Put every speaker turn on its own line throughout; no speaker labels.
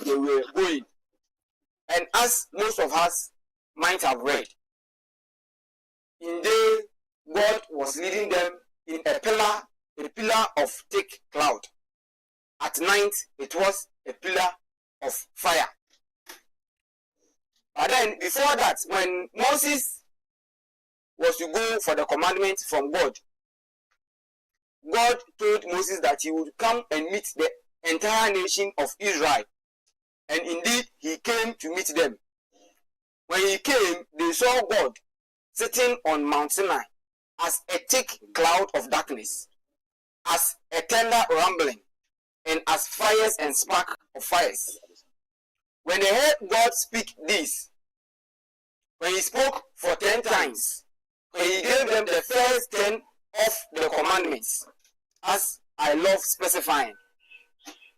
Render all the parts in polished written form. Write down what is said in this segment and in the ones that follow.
they were going. And as most of us might have read, in day God was leading them in a pillar of thick cloud. At night it was a pillar of fire. But then before that, when Moses was to go for the commandment from God, God told Moses that he would come and meet the entire nation of Israel. And indeed, he came to meet them. When he came, they saw God sitting on Mount Sinai as a thick cloud of darkness, as a tender rumbling, and as fires and spark of fires. When they heard God speak this, when he spoke for 10 times, when he gave them the first 10 of the commandments, as I love specifying,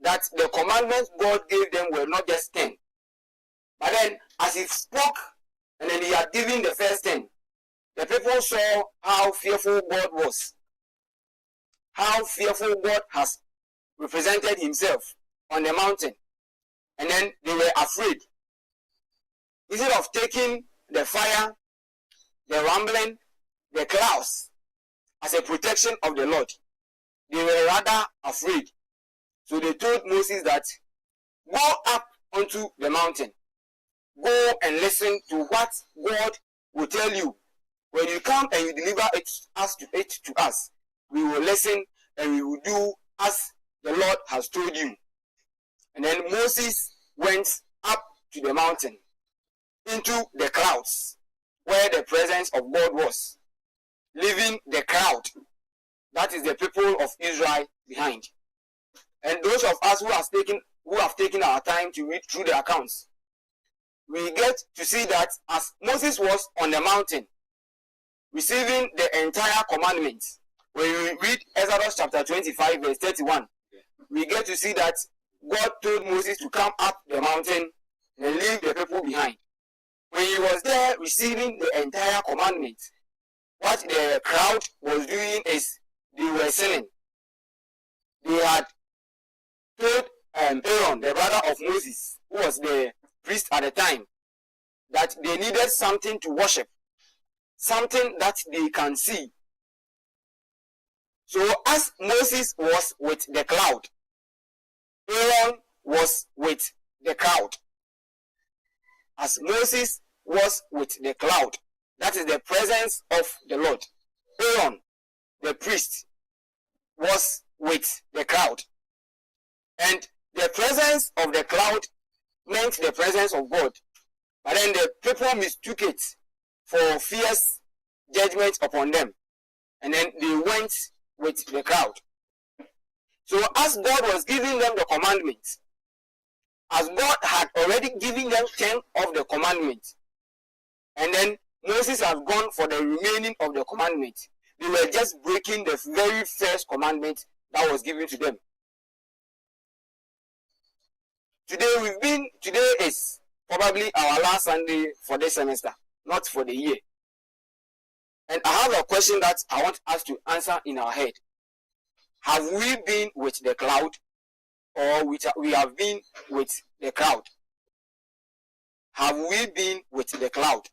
that the commandments God gave them were not just 10. But then, as he spoke, and then he had given the first 10, the people saw how fearful God was, how fearful God has represented himself on the mountain. And then they were afraid. Instead of taking the fire, the rumbling, the clouds as a protection of the Lord, they were rather afraid. So they told Moses that, go up onto the mountain, go and listen to what God will tell you. When you come and you deliver it to us, we will listen and we will do as the Lord has told you. And then Moses went up to the mountain, into the clouds, where the presence of God was, leaving the crowd, that is the people of Israel, behind. And those of us who have taken our time to read through the accounts, we get to see that as Moses was on the mountain, receiving the entire commandment, when we read Exodus chapter 25 verse 31, we get to see that God told Moses to come up the mountain and leave the people behind. When he was there receiving the entire commandment, what the crowd was doing is they were sinning. They had told Aaron, the brother of Moses, who was the priest at the time, that they needed something to worship, something that they can see. So as Moses was with the cloud, Aaron was with the crowd. As Moses was with the cloud, that is the presence of the Lord, Aaron, the priest, was with the crowd. And the presence of the cloud meant the presence of God. But then the people mistook it for fierce judgment upon them. And then they went with the crowd. So as God was giving them the commandments, as God had already given them 10 of the commandments, and then Moses had gone for the remaining of the commandments, they were just breaking the very first commandment that was given to them. Today is probably our last Sunday for this semester, not for the year. And I have a question that I want us to answer in our head. Have we been with the cloud, or we have been with the crowd? Have we been with the cloud,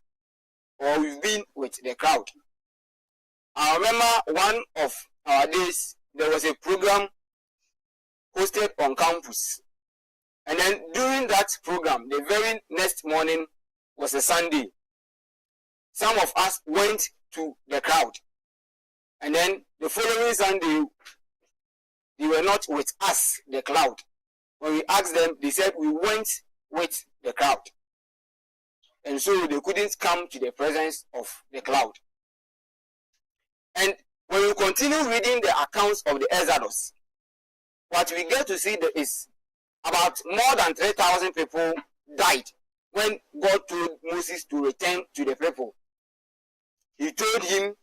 or we've been with the crowd? I remember one of our days, there was a program hosted on campus. And then during that program, the very next morning was a Sunday. Some of us went to the crowd. And then the following Sunday, they were not with us, the crowd. When we asked them, they said we went with the crowd. And so they couldn't come to the presence of the cloud. And when we continue reading the accounts of the EXODOS, what we get to see is about more than 3,000 people died when God told Moses to return to the people. He told him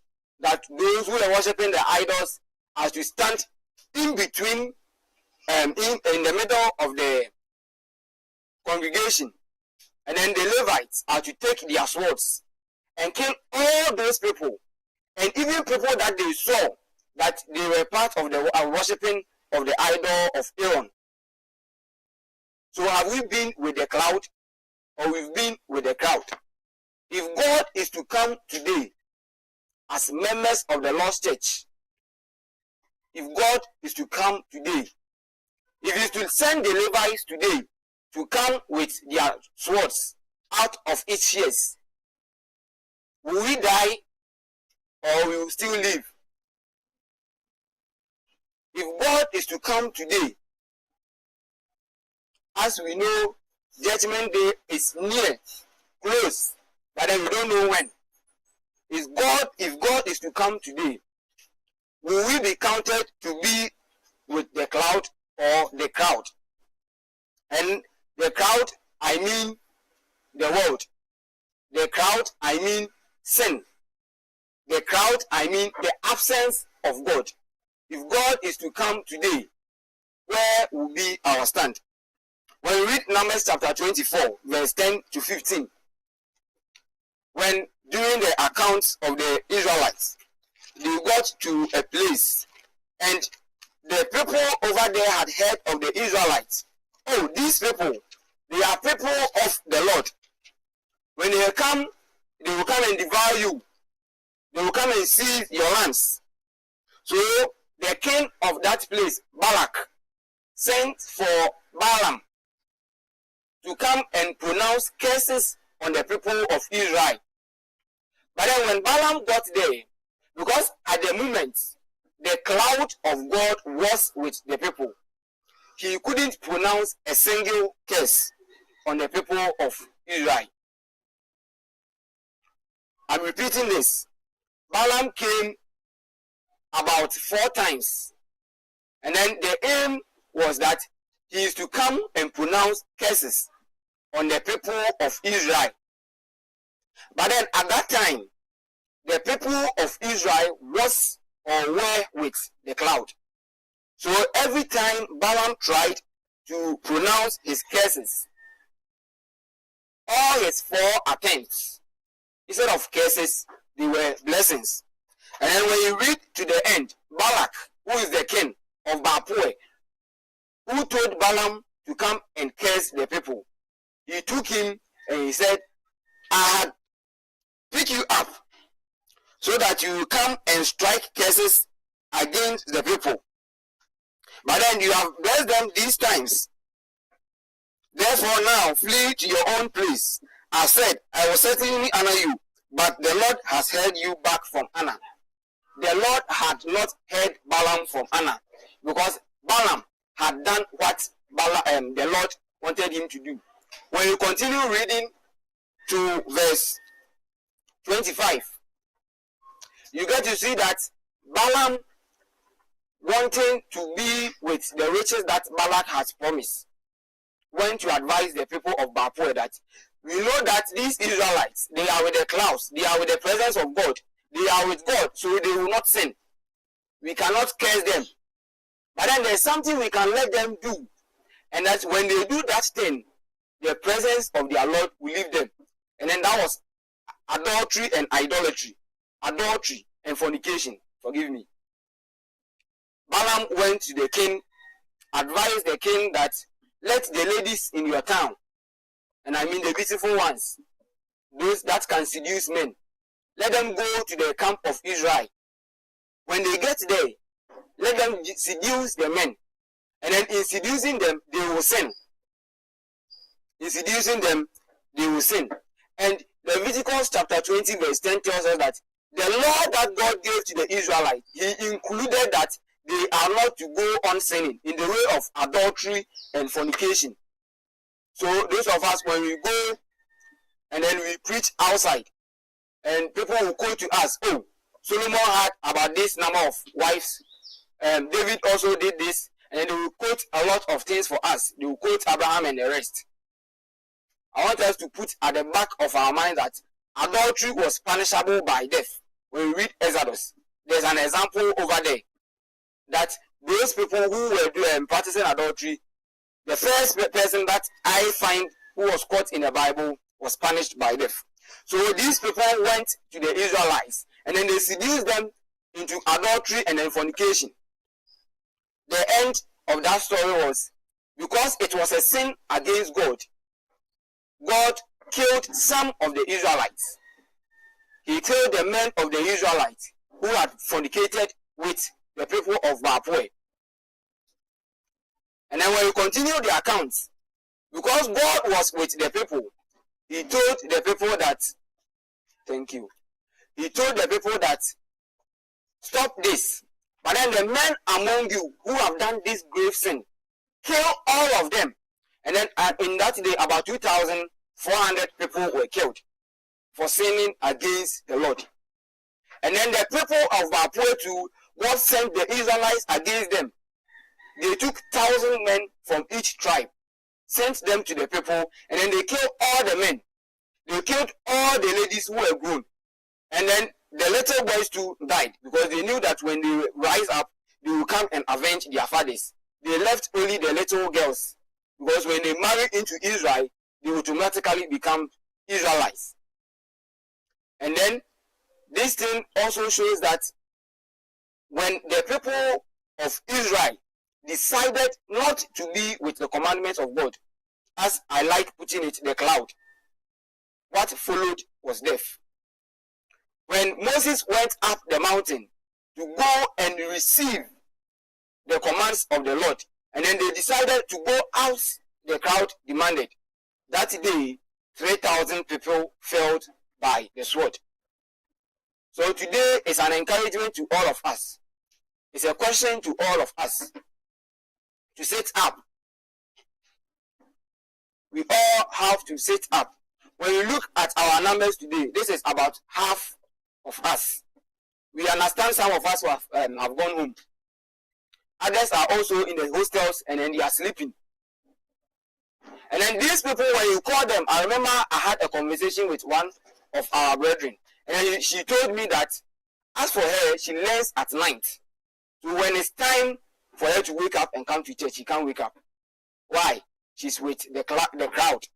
that those who were worshiping the idols are to stand in between, in the middle of the congregation. And then the Levites are to take their swords and kill all those people. And even people that they saw that they were part of the worshiping of the idol of Aaron. So have we been with the cloud, or we've been with the crowd? If God is to come today as members of the Lord's church, if God is to come today, if He is to send the Levites today to come with their swords out of its shears, will we die or will we still live? If God is to come today, as we know, Judgment Day is near, close, but then we don't know when. If God is to come today, will we be counted to be with the cloud or the crowd? And the crowd, I mean the world. The crowd, I mean sin. The crowd, I mean the absence of God. If God is to come today, where will be our stand? When we read Numbers chapter 24, verse 10 to 15, when during the accounts of the Israelites, they got to a place and the people over there had heard of the Israelites. Oh, these people, they are people of the Lord. When they come, they will come and devour you. They will come and seize your lands. So the king of that place, Balak, sent for Balaam to come and pronounce curses on the people of Israel. But then when Balaam got there, because at the moment the cloud of God was with the people, he couldn't pronounce a single curse on the people of Israel. I'm repeating this. Balaam came about 4 times, and then the aim was that he is to come and pronounce curses on the people of Israel. But then at that time, the people of Israel was or were with the cloud. So every time Balaam tried to pronounce his curses, all his 4 attempts, instead of curses, they were blessings. And then when you read to the end, Balak, who is the king of Bapue, who told Balaam to come and curse the people, he took him and he said, I had picked you up so that you will come and strike curses against the people. But then you have blessed them these times. Therefore now flee to your own place. I said, I will certainly honor you, but the Lord has held you back from honor. The Lord had not heard Balaam from honor, because Balaam had done what the Lord wanted him to do. When you continue reading to verse 25, you get to see that Balaam, wanting to be with the riches that Balak has promised, went to advise the people of Bapur that we know that these Israelites, they are with the clouds, they are with the presence of God, they are with God, so they will not sin. We cannot curse them. But then there's something we can let them do, and that's when they do that thing, the presence of their Lord will leave them. And then that was adultery and idolatry, adultery and fornication. Forgive me. Balaam went to the king, advised the king that let the ladies in your town, and I mean the beautiful ones, those that can seduce men, let them go to the camp of Israel. When they get there, let them seduce the men, and then in seducing them, they will sin. In seducing them, they will sin. And Leviticus chapter 20 verse 10 tells us that the law that God gave to the Israelites, He included that they are not to go on sinning in the way of adultery and fornication. So those of us, when we go and then we preach outside, and people will quote to us, oh, Solomon had about this number of wives, David also did this, and then they will quote a lot of things for us. They will quote Abraham and the rest. I want us to put at the back of our mind that adultery was punishable by death. When we read EXODOS, there's an example over there that those people who were practicing adultery, the first person that I find who was caught in the Bible was punished by death. So these people went to the Israelites and then they seduced them into adultery and then fornication. The end of that story was because it was a sin against God, God killed some of the Israelites. He killed the men of the Israelites who had fornicated with the people of Bapue. And then when you continue the accounts, because God was with the people, he told the people that, thank you, he told the people that, stop this. But then the men among you who have done this grave sin, kill all of them. And then in that day, about 2,400 people were killed for sinning against the Lord. And then the people of Bapue too, God sent the Israelites against them. They took 1,000 men from each tribe, sent them to the people, and then they killed all the men. They killed all the ladies who were grown. And then the little boys too died, because they knew that when they rise up, they will come and avenge their fathers. They left only the little girls, because when they marry into Israel, they automatically become Israelites. And then this thing also shows that when the people of Israel decided not to be with the commandments of God, as I like putting it, the cloud, what followed was death. When Moses went up the mountain to go and receive the commands of the Lord, and then they decided to go as the crowd demanded, that day 3,000 people fell by the sword. So today is an encouragement to all of us. It's a question to all of us to sit up. We all have to sit up. When you look at our numbers today, this is about half of us. We understand some of us who have gone home. Others are also in the hostels and then they are sleeping. And then these people, when you call them, I remember I had a conversation with one of our brethren, and she told me that as for her, she learns at night. So when it's time for her to wake up and come to church, she can't wake up. Why? She's with the crowd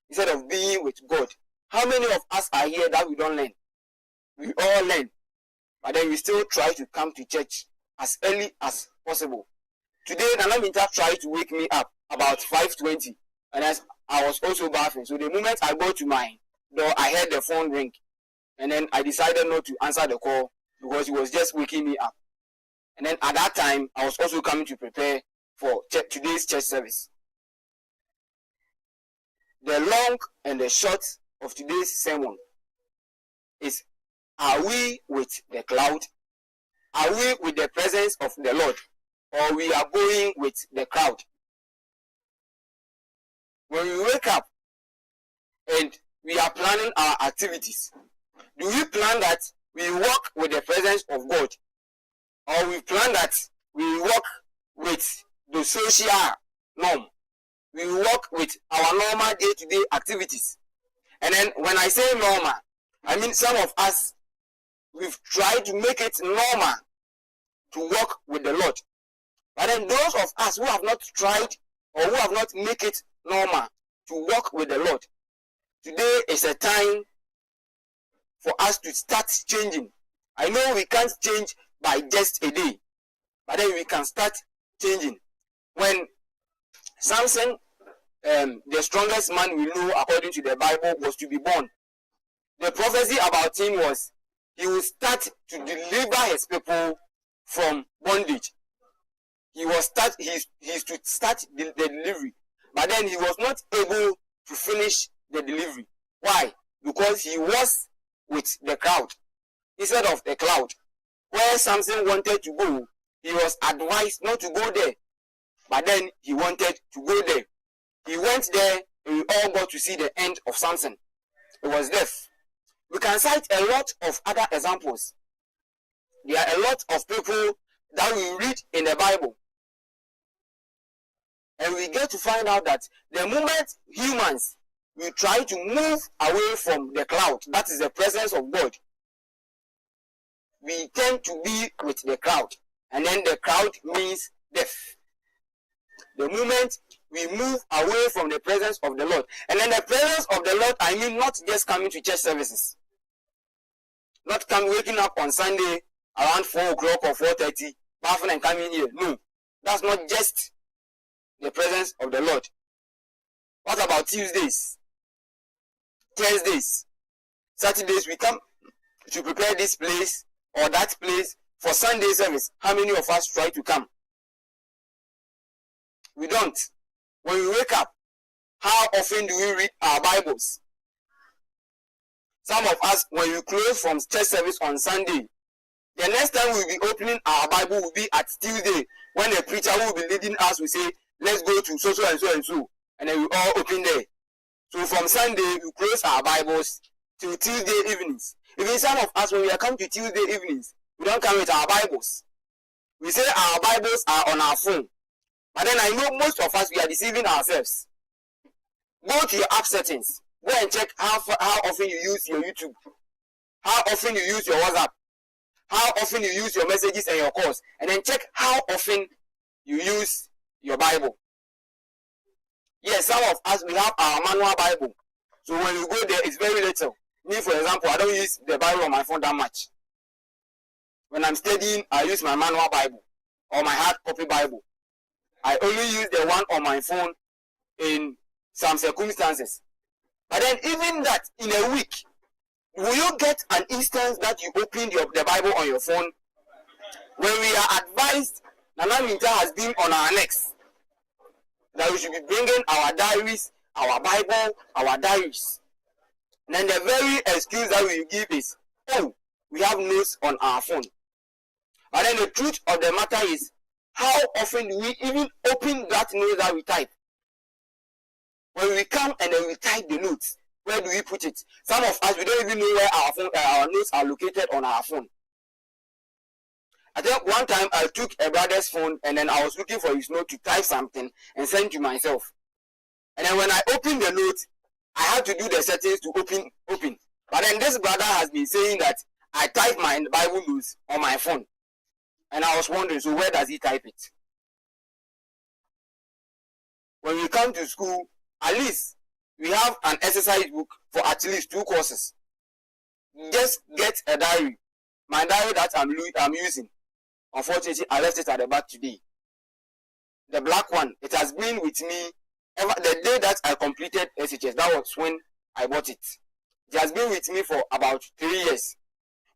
instead of being with God. How many of us are here that we don't learn? We all learn, but then we still try to come to church as early as possible. Today, Nanaminta tried to wake me up about 5:20, and as I was also bathing. So the moment I go to my door, I heard the phone ring, and then I decided not to answer the call because it was just waking me up. And then at that time, I was also coming to prepare for today's church service. The long and the short of today's sermon is, are we with the cloud? Are we with the presence of the Lord? Or we are going with the crowd? When we wake up and we are planning our activities, do we plan that we walk with the presence of God? Or we plan that we walk with the social norm? We walk with our normal day-to-day activities. And then when I say normal, I mean some of us, we've tried to make it normal to walk with the Lord. But then those of us who have not tried or who have not make it normal to walk with the Lord, today is a time for us to start changing. I know we can't change by just a day, but then we can start changing. When Samson, the strongest man we know according to the Bible, was to be born, the prophecy about him was he will start to deliver his people from bondage. He's to start the delivery, but then he was not able to finish the delivery. Why? Because he was with the crowd instead of the cloud. Where Samson wanted to go, he was advised not to go there, but then he wanted to go there. He went there, and we all got to see the end of Samson. It was death. We can cite a lot of other examples. There are a lot of people that we read in the Bible, and we get to find out that the moment humans we try to move away from the cloud, that is the presence of God, we tend to be with the crowd, and then the crowd means death. The moment we move away from the presence of the Lord, and then the presence of the Lord, I mean not just coming to church services, not waking up on Sunday around 4 o'clock or 4:30, bathing and coming here. No, that's not just the presence of the Lord. What about Tuesdays, Thursdays, Saturdays? We come to prepare this place or that place for Sunday service. How many of us try to come? We don't. When we wake up, how often do we read our Bibles? Some of us, when we close from church service on Sunday, the next time we'll be opening our Bible will be at Tuesday, when the preacher will be leading us will say, let's go to so and so and so, and then we all open there. So from Sunday, we close our Bibles till Tuesday evenings. Even some of us, when we are coming to Tuesday evenings, we don't come with our Bibles. We say our Bibles are on our phone. But then I know most of us, we are deceiving ourselves. Go to your app settings. Go and check how often you use your YouTube. How often you use your WhatsApp. How often you use your messages and your calls. And then check how often you use your Bible. Yes, some of us, we have our manual Bible. So when you go there, it's very little. Me, for example, I don't use the Bible on my phone that much. When I'm studying, I use my manual Bible or my hard copy Bible. I only use the one on my phone in some circumstances. But then even that, in a week, will you get an instance that you opened the Bible on your phone? When we are advised, Nana Minta has been on our necks, that we should be bringing our diaries, our Bible, our diaries. And then the very excuse that we give is, oh, we have notes on our phone. But then the truth of the matter is, how often do we even open that note that we type? When we come and then we type the notes, where do we put it? Some of us, we don't even know where our notes are located on our phone. I think one time I took a brother's phone and then I was looking for his note to type something and send to myself. And then when I opened the note, I had to do the settings to open. But then this brother has been saying that I type my Bible notes on my phone. And I was wondering, so where does he type it? When we come to school, at least we have an exercise book for at least 2 courses. Just get a diary. My diary that I'm using. Unfortunately, I left it at the back today. The black one, it has been with me ever the day that I completed SHS. That was when I bought it. It has been with me for about 3 years.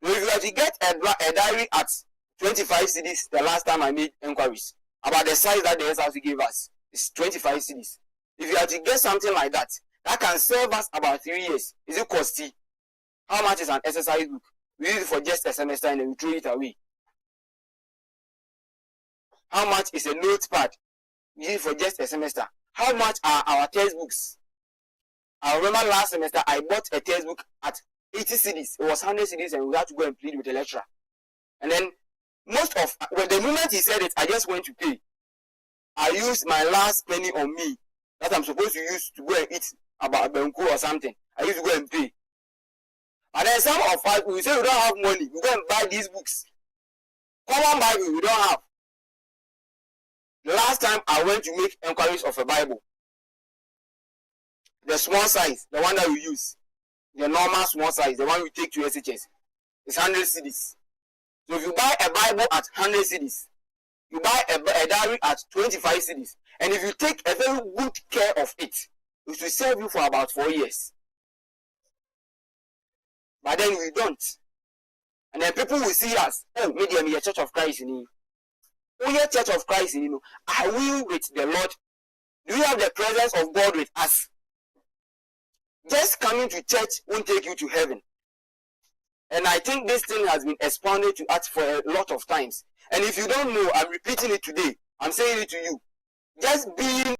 Now, if you have to get a diary at 25 cedis, the last time I made inquiries about the size that the SRC gave us, is 25 cedis. If you have to get something like that, that can serve us about 3 years. Is it costly? How much is an exercise book? We use it for just a semester and then we throw it away. How much is a notepad? We use it for just a semester. How much are our textbooks? I remember last semester I bought a textbook at 80 cedis. It was 100 cedis and we had to go and plead with the lecturer. And then the moment he said it, I just went to pay. I used my last penny on me that I'm supposed to use to go and eat about Benko or something. I used to go and pay. And then some of us, we say we don't have money. We go and buy these books. Common Bible, we don't have. The last time I went to make inquiries of a Bible, the small size, the one that we use, the normal small size, the one we take to SHS, is 100 cedis. So if you buy a Bible at 100 cedis, you buy a diary at 25 cedis, and if you take a very good care of it, it will serve you for about 4 years. But then we don't. And then people will see us, oh, maybe I'm a Church of Christ in you. We are Church of Christ in you. Are we with the Lord? Do you have the presence of God with us? Just coming to church won't take you to heaven. And I think this thing has been expounded to us for a lot of times. And if you don't know, I'm repeating it today. I'm saying it to you. Just being